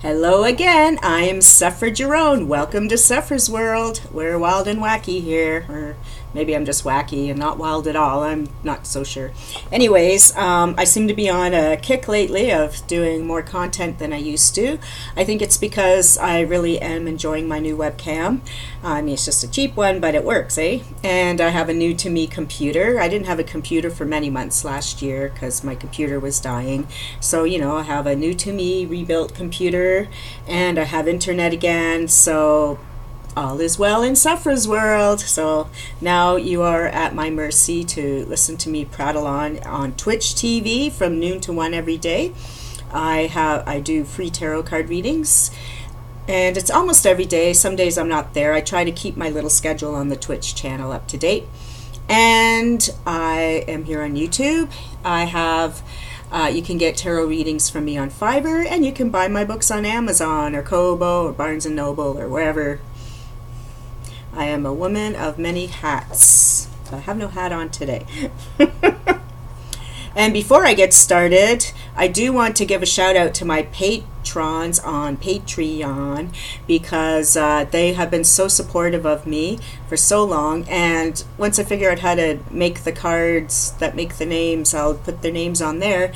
Hello again, I am Sepheragiron. Welcome to Sephra's World. We're wild and wacky here, or maybe I'm just wacky and not wild at all. I'm not so sure. Anyways, I seem to be on a kick lately of doing more content than I used to. I think it's because I really am enjoying my new webcam. I mean, it's just a cheap one, but it works, eh? And I have a new to me computer. I didn't have a computer for many months last year because my computer was dying. So, I have a new to me rebuilt computer and I have internet again. So all is well in Sephra's world. So now you are at my mercy to listen to me prattle on Twitch TV from noon to 1 every day. I do free tarot card readings, and it's almost every day. Some days I'm not there. I try to keep my little schedule on the Twitch channel up to date. And I am here on YouTube. I have you can get tarot readings from me on Fiverr, and you can buy my books on Amazon or Kobo or Barnes & Noble or wherever. I am a woman of many hats. I have no hat on today. And before I get started, I do want to give a shout out to my patrons on Patreon, because they have been so supportive of me for so long. And once I figure out how to make the cards that make the names, I'll put their names on there.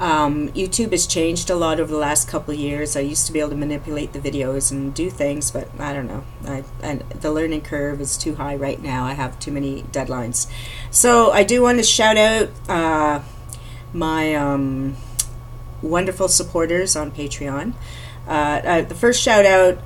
YouTube has changed a lot over the last couple of years. I used to be able to manipulate the videos and do things, but I don't know. And the learning curve is too high right now. I have too many deadlines. So I do want to shout out my wonderful supporters on Patreon. The first shout out,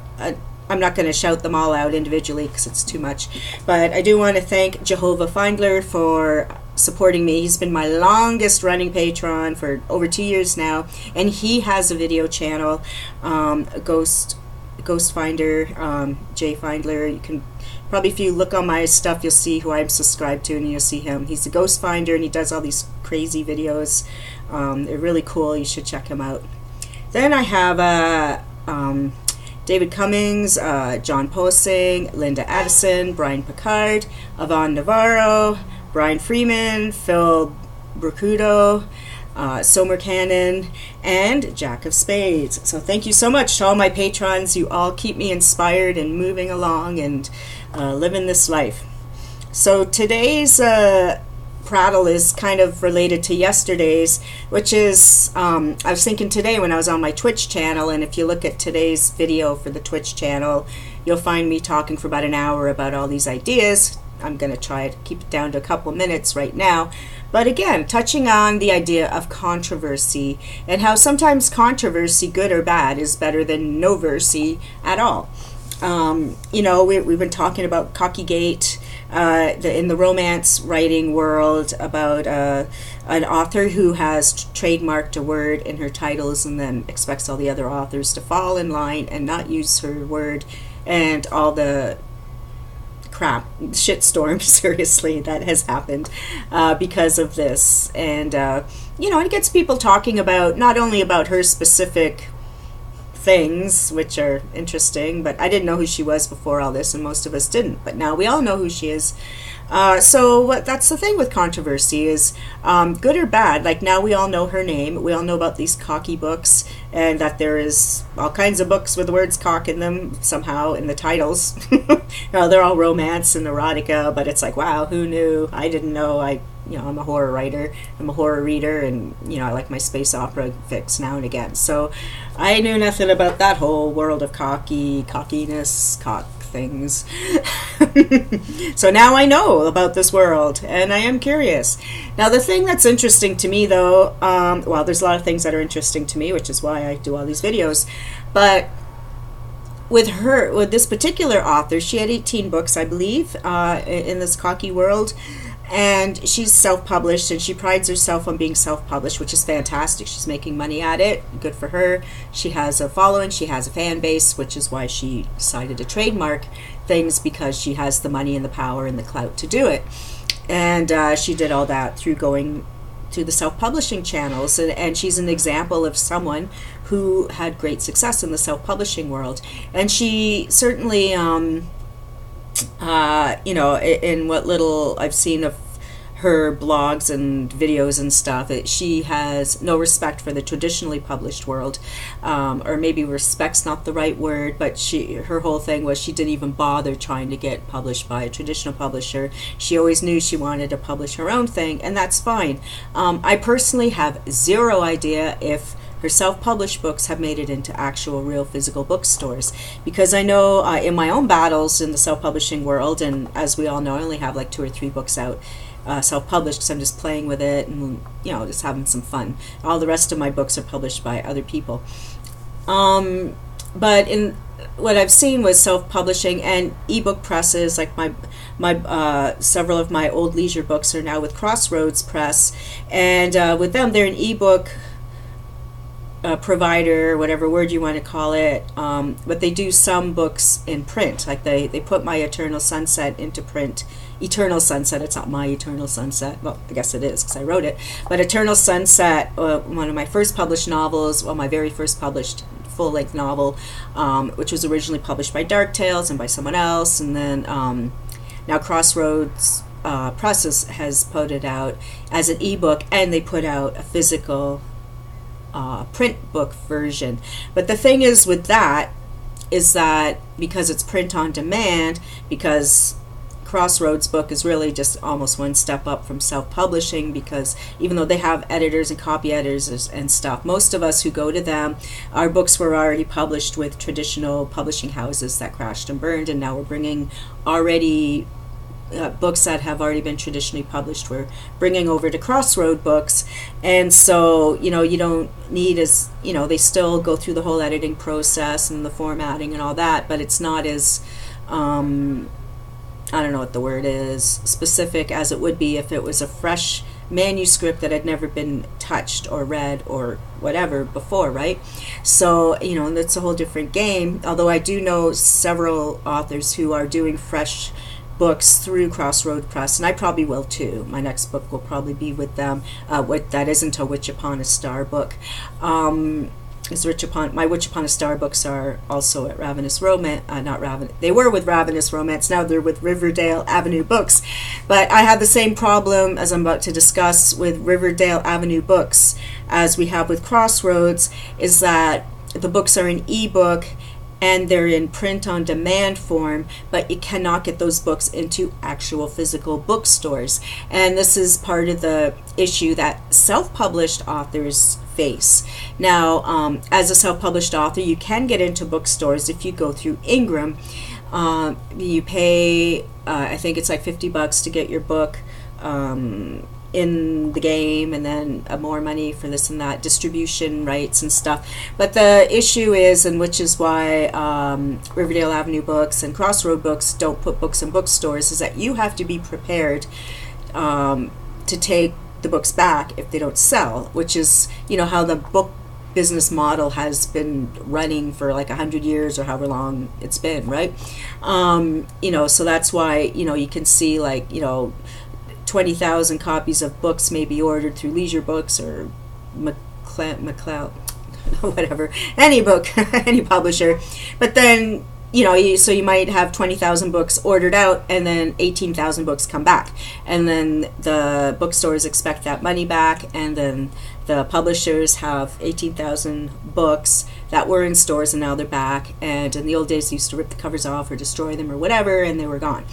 I'm not going to shout them all out individually because it's too much, but I do want to thank Jehovah Findler for supporting me. He's been my longest running patron for over 2 years now, and he has a video channel, Ghost Finder, J Findler. You can probably, if you look on my stuff, you'll see who I'm subscribed to, and you'll see him. He's a ghost finder, and he does all these crazy videos. They're really cool. You should check him out. Then I have David Cummings, John Posing, Linda Addison, Brian Picard, Yvonne Navarro, Brian Freeman, Phil Bracudo, Somer Cannon, and Jack of Spades. So thank you so much to all my patrons. You all keep me inspired and moving along and living this life. So today's prattle is kind of related to yesterday's, which is, I was thinking today when I was on my Twitch channel, and if you look at today's video for the Twitch channel, you'll find me talking for about an hour about all these ideas. I'm going to try to keep it down to a couple minutes right now. But again, touching on the idea of controversy and how sometimes controversy, good or bad, is better than no versy at all. We've been talking about Cockygate in the romance writing world, about an author who has trademarked a word in her titles and then expects all the other authors to fall in line and not use her word, and all the crap, shitstorm, seriously, that has happened because of this. And it gets people talking about not only about her specific things, which are interesting, but I didn't know who she was before all this, and most of us didn't, but now we all know who she is. That's the thing with controversy is, good or bad, like now we all know her name, we all know about these cocky books, and that there is all kinds of books with the words cock in them somehow in the titles. They're all romance and erotica, but it's like, wow, who knew? I didn't know. I'm a horror writer, I'm a horror reader, and I like my space opera fix now and again. So I knew nothing about that whole world of cockiness, cock things. So now I know about this world, and I am curious. Now the thing that's interesting to me, though, there's a lot of things that are interesting to me, which is why I do all these videos, but with this particular author, she had 18 books, I believe, in this cocky world. And she's self-published, and she prides herself on being self-published, which is fantastic. She's making money at it. Good for her. She has a following. She has a fan base, which is why she decided to trademark things, because she has the money and the power and the clout to do it. And she did all that through going to the self-publishing channels. And she's an example of someone who had great success in the self-publishing world. And she certainly... in what little I've seen of her blogs and videos and stuff. She has no respect for the traditionally published world, or maybe respect's not the right word, but her whole thing was she didn't even bother trying to get published by a traditional publisher. She always knew she wanted to publish her own thing, and that's fine. I personally have zero idea if her self-published books have made it into actual real physical bookstores, because I know in my own battles in the self-publishing world, and as we all know, I only have like 2 or 3 books out self-published, because I'm just playing with it and just having some fun. All the rest of my books are published by other people, but in what I've seen with self-publishing and ebook presses, like my several of my old leisure books are now with Crossroads Press, and with them they're an ebook provider, whatever word you want to call it, but they do some books in print. Like they put my Eternal Sunset into print. Eternal Sunset, it's not my Eternal Sunset, well, I guess it is because I wrote it, but Eternal Sunset, one of my first published novels, well, my very first published full-length novel, which was originally published by Dark Tales and by someone else, and then now Crossroads Presses has put it out as an ebook, and they put out a physical print book version. But the thing is with that is that because it's print on demand, because Crossroads book is really just almost one step up from self-publishing, because even though they have editors and copy editors and stuff, most of us who go to them, our books were already published with traditional publishing houses that crashed and burned, and now we're bringing already books that have already been traditionally published, we're bringing over to Crossroad Books. And so you don't need as they still go through the whole editing process and the formatting and all that, but it's not as I don't know what the word is, specific as it would be if it was a fresh manuscript that had never been touched or read or whatever before, right? So and that's a whole different game, although I do know several authors who are doing fresh books through Crossroad Press, and I probably will too. My next book will probably be with them. That isn't a Witch Upon a Star book. My Witch Upon a Star books are also at Ravenous Romance, they were with Ravenous Romance, now they're with Riverdale Avenue Books. But I have the same problem, as I'm about to discuss, with Riverdale Avenue Books as we have with Crossroads, is that the books are an ebook and they're in print on demand form, but you cannot get those books into actual physical bookstores. And this is part of the issue that self-published authors face. Now, as a self-published author, you can get into bookstores if you go through Ingram. You pay, I think it's like $50 to get your book in the game, and then more money for this and that, distribution rights and stuff. But the issue is, and which is why Riverdale Avenue Books and Crossroad Books don't put books in bookstores, is that you have to be prepared to take the books back if they don't sell, which is how the book business model has been running for like 100 years or however long it's been, right? So that's why you can see like 20,000 copies of books may be ordered through Leisure Books or McLeod, whatever, any book, any publisher. But then, so you might have 20,000 books ordered out, and then 18,000 books come back. And then the bookstores expect that money back, and then the publishers have 18,000 books that were in stores, and now they're back. And in the old days, they used to rip the covers off or destroy them or whatever, and they were gone.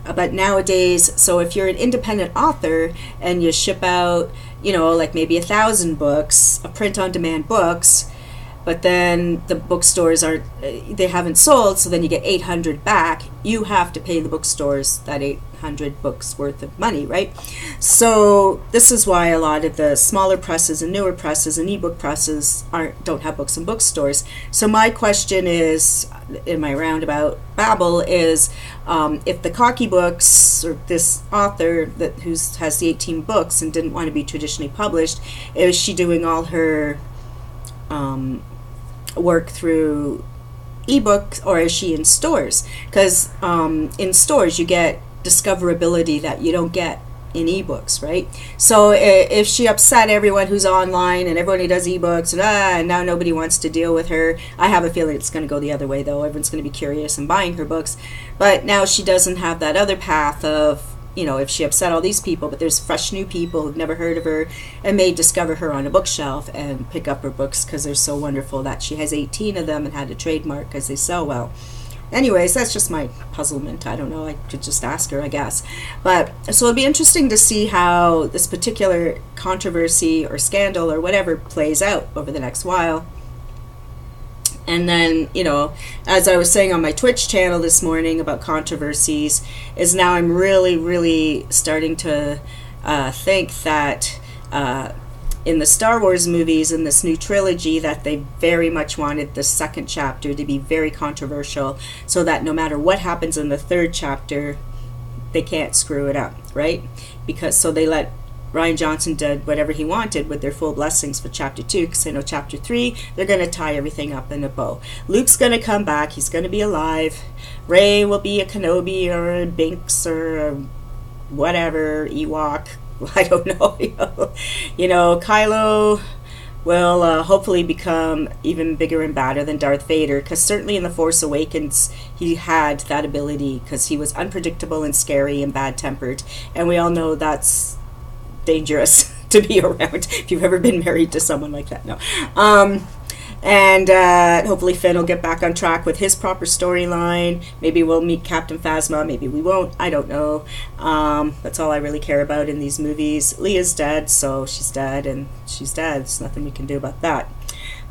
But nowadays, so if you're an independent author and you ship out, like maybe 1,000 books, print-on-demand books, but then the bookstores they haven't sold, so then you get 800 back, you have to pay the bookstores that 800 books worth of money, right? So this is why a lot of the smaller presses and newer presses and ebook presses don't have books in bookstores. So my question is, in my roundabout babble, is if the Cocky Books, or this author who has the 18 books and didn't want to be traditionally published, is she doing all her work through ebooks, or is she in stores? Because in stores you get discoverability that you don't get in ebooks, right? So if she upset everyone who's online and everyone who does ebooks, and now nobody wants to deal with her, I have a feeling it's going to go the other way, though. Everyone's going to be curious and buying her books. But now she doesn't have that other path of if she upset all these people, but there's fresh new people who've never heard of her and may discover her on a bookshelf and pick up her books because they're so wonderful that she has 18 of them and had a trademark because they sell well. Anyways, that's just my puzzlement. I don't know. I could just ask her, I guess. But so it'll be interesting to see how this particular controversy or scandal or whatever plays out over the next while. And then, as I was saying on my Twitch channel this morning about controversies, is now I'm really, really starting to think that in the Star Wars movies, in this new trilogy, that they very much wanted the second chapter to be very controversial so that no matter what happens in the third chapter, they can't screw it up, right? So they let Rian Johnson did whatever he wanted with their full blessings for chapter 2, because they know chapter 3, they're going to tie everything up in a bow. Luke's going to come back. He's going to be alive. Rey will be a Kenobi or a Binks or a whatever, Ewok. I don't know. Kylo will hopefully become even bigger and badder than Darth Vader, because certainly in The Force Awakens he had that ability, because he was unpredictable and scary and bad-tempered, and we all know that's dangerous to be around if you've ever been married to someone like that. No. And hopefully Finn will get back on track with his proper storyline. Maybe we'll meet Captain Phasma. Maybe we won't. I don't know. That's all I really care about in these movies. Leah's dead, so she's dead, and she's dead. There's nothing we can do about that.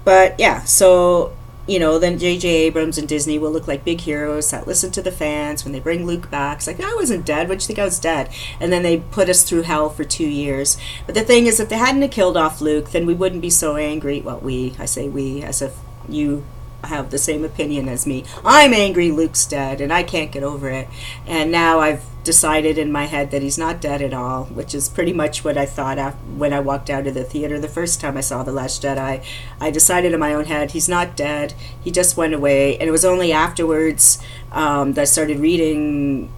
But yeah, so then J.J. Abrams and Disney will look like big heroes that listen to the fans when they bring Luke back. It's like, I wasn't dead. What'd you think I was dead? And then they put us through hell for 2 years. But the thing is, if they hadn't killed off Luke, then we wouldn't be so angry. Well, I say we, as if you have the same opinion as me. I'm angry Luke's dead, and I can't get over it. And now I've decided in my head that he's not dead at all, which is pretty much what I thought when I walked out of the theater the first time I saw The Last Jedi. I decided in my own head, he's not dead. He just went away. And it was only afterwards that I started reading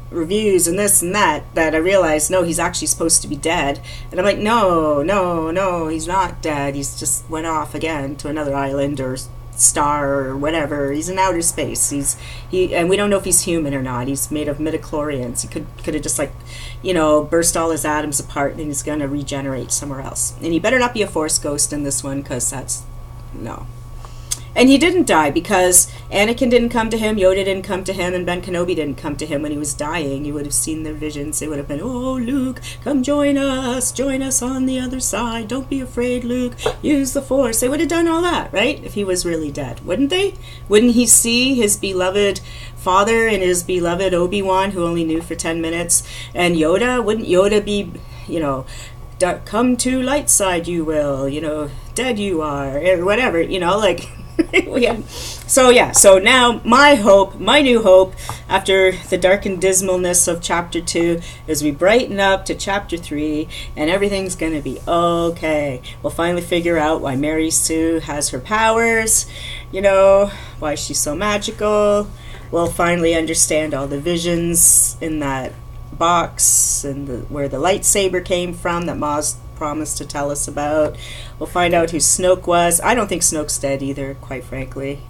reviews and this and that I realized, no, he's actually supposed to be dead. And I'm like, no, he's not dead. He's just went off again to another island or star or whatever. He's in outer space. And we don't know if he's human or not. He's made of midichlorians. He could have just burst all his atoms apart, and he's going to regenerate somewhere else. And he better not be a Force ghost in this one, because that's no. And he didn't die, because Anakin didn't come to him, Yoda didn't come to him, and Ben Kenobi didn't come to him when he was dying. You would have seen their visions. They would have been, oh, Luke, come join us on the other side. Don't be afraid, Luke. Use the Force. They would have done all that, right? If he was really dead, wouldn't they? Wouldn't he see his beloved father and his beloved Obi-Wan, who only knew for 10 minutes, and Yoda? Wouldn't Yoda be, come to light side, you will, dead you are, or whatever, So now my new hope after the dark and dismalness of chapter 2 is we brighten up to chapter 3 and everything's going to be okay. We'll finally figure out why Mary Sue has her powers, why she's so magical. We'll finally understand all the visions in that box and where the lightsaber came from that Maz promised to tell us about. We'll find out who Snoke was. I don't think Snoke's dead either, quite frankly.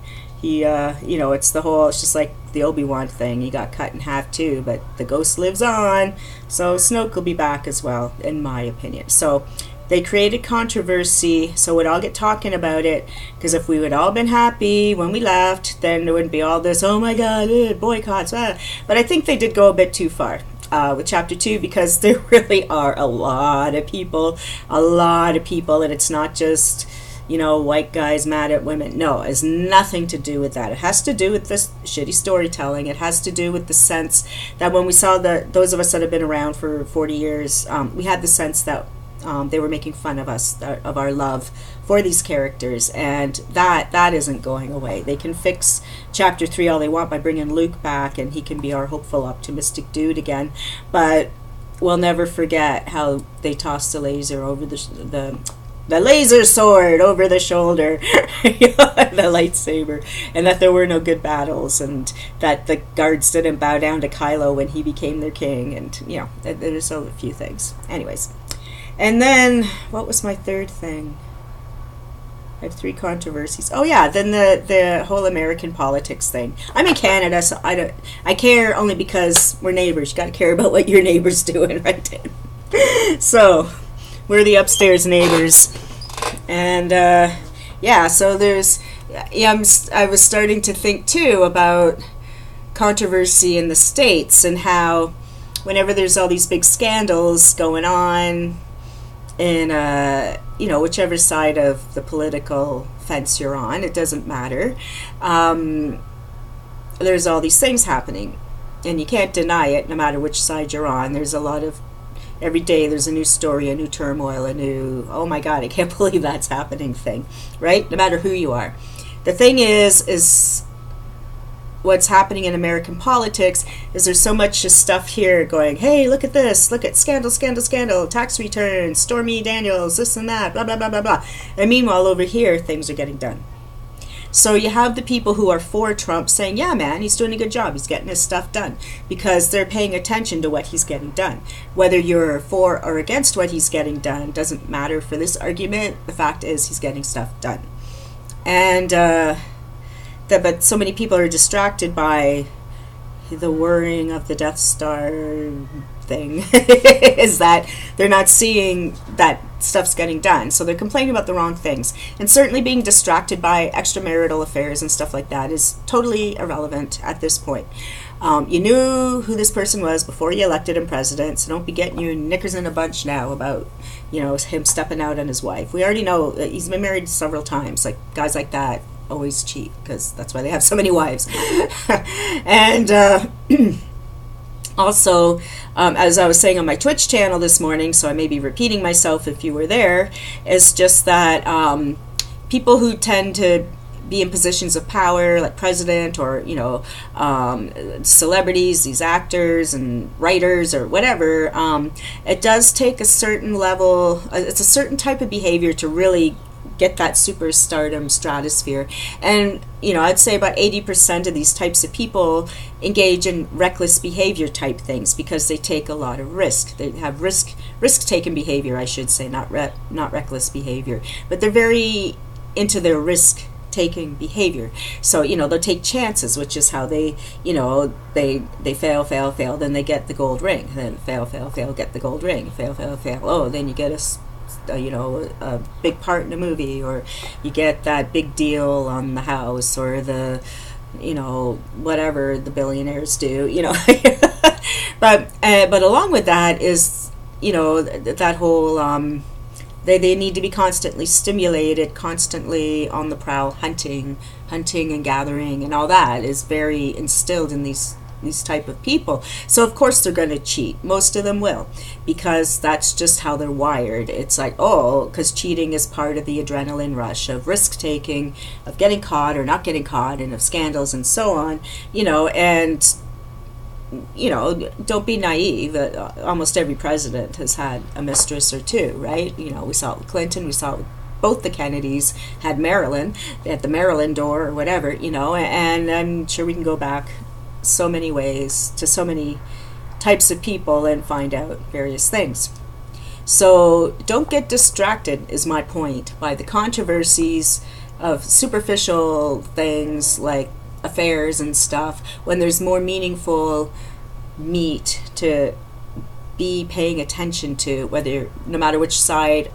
He, it's just like the Obi-Wan thing. He got cut in half too, but the ghost lives on. So Snoke will be back as well, in my opinion. So they created controversy, so we'd all get talking about it, because if we would all been happy when we left, then there wouldn't be all this, oh my god, boycotts. But I think they did go a bit too far with chapter 2, because there really are a lot of people, and it's not just, white guys mad at women. No, it has nothing to do with that. It has to do with this shitty storytelling. It has to do with the sense that when we saw those of us that have been around for 40 years, we had the sense that they were making fun of us, of our love for these characters, and that isn't going away. They can fix chapter 3 all they want by bringing Luke back, and he can be our hopeful, optimistic dude again, but we'll never forget how they tossed the laser over the laser sword over the shoulder, the lightsaber, and that there were no good battles, and that the guards didn't bow down to Kylo when he became their king, and there's a few things. Anyways. And then, what was my third thing? I have 3 controversies. Oh yeah, then the whole American politics thing. I'm in Canada, so I care only because we're neighbors. You got to care about what your neighbor's doing, right? So we're the upstairs neighbors, and yeah. So I was starting to think too about controversy in the States and how whenever there's all these big scandals going on in whichever side of the political fence you're on, it doesn't matter. There's all these things happening, and you can't deny it no matter which side you're on. There's a lot of, every day there's a new story, a new turmoil, a new, oh my God, I can't believe that's happening thing, right? No matter who you are. The thing is what's happening in American politics is there's so much stuff here going, hey, look at this, look at scandal, scandal, scandal, tax returns, Stormy Daniels, this and that, blah, blah, blah, blah, blah. And meanwhile, over here, things are getting done. So you have the people who are for Trump saying, yeah, man, he's doing a good job, he's getting his stuff done, because they're paying attention to what he's getting done. Whether you're for or against what he's getting done doesn't matter for this argument. The fact is he's getting stuff done. And but so many people are distracted by the whirring of the Death Star thing is that they're not seeing that stuff's getting done. So they're complaining about the wrong things. And certainly being distracted by extramarital affairs and stuff like that is totally irrelevant at this point. You knew who this person was before you elected him president, so don't be getting your knickers in a bunch now about, him stepping out on his wife. We already know that he's been married several times. Like, guys like that always cheat, because that's why they have so many wives. And also, as I was saying on my Twitch channel this morning, so I may be repeating myself if you were there, is just that people who tend to be in positions of power, like president or, celebrities, these actors and writers or whatever, it does take a certain level, it's a certain type of behavior to really get that superstardom stratosphere. And I'd say about 80% of these types of people engage in reckless behavior type things because they take a lot of risk. They have risk taking behavior, I should say, not reckless behavior, but they're very into their risk taking behavior. So they'll take chances, which is how they they fail, then they get the gold ring, then fail, get the gold ring, fail, oh, then you get a big part in a movie, or you get that big deal on the house, or the whatever the billionaires do, but along with that is that whole they need to be constantly stimulated, constantly on the prowl, hunting and gathering, and all that is very instilled in these type of people. So of course they're going to cheat. Most of them will, because that's just how they're wired. It's like, because cheating is part of the adrenaline rush of risk taking, of getting caught or not getting caught, and of scandals and so on, and don't be naive. Almost every president has had a mistress or two, right? We saw it with Clinton, we saw it with both the Kennedys, had Marilyn, they had the Marilyn door or whatever, and I'm sure we can go back so many ways to so many types of people and find out various things. So don't get distracted, is my point, by the controversies of superficial things like affairs and stuff, when there's more meaningful meat to be paying attention to, whether, no matter which side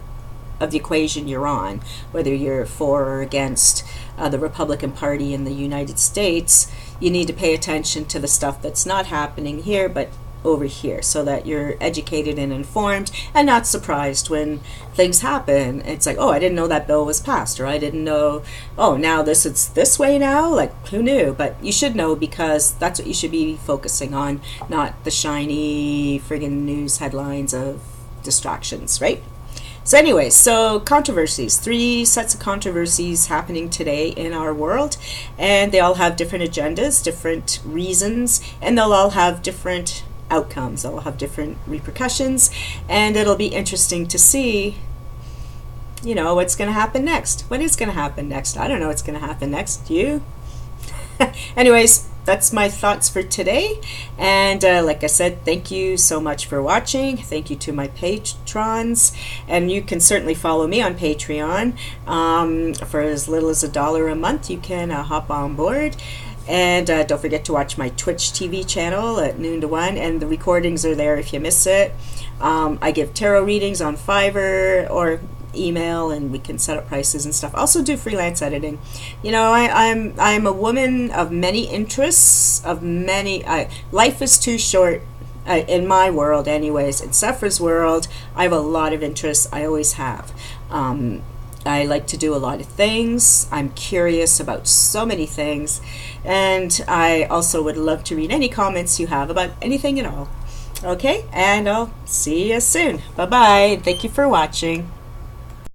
of the equation you're on, whether you're for or against the Republican Party in the United States. You need to pay attention to the stuff that's not happening here but over here, so that you're educated and informed and not surprised when things happen. It's like, I didn't know that bill was passed, or I didn't know, now it's this way now, like, who knew? But you should know, because that's what you should be focusing on, not the shiny friggin' news headlines of distractions, right? So anyway, so controversies, 3 sets of controversies happening today in our world, and they all have different agendas, different reasons, and they'll all have different outcomes. They'll all have different repercussions, and it'll be interesting to see, what's going to happen next. What is going to happen next? I don't know what's going to happen next. You? Anyways, that's my thoughts for today. And like I said, thank you so much for watching. Thank you to my patrons. And you can certainly follow me on Patreon. For as little as $1 a month, you can hop on board. And don't forget to watch my Twitch TV channel at noon to 1. And the recordings are there if you miss it. I give tarot readings on Fiverr or email, and we can set up prices and stuff. Also do freelance editing. You know, I'm a woman of many interests, of many. Life is too short, in my world anyways. In Sephra's world, I have a lot of interests. I always have. I like to do a lot of things. I'm curious about so many things, and I also would love to read any comments you have about anything at all. Okay, and I'll see you soon. Bye bye. Thank you for watching.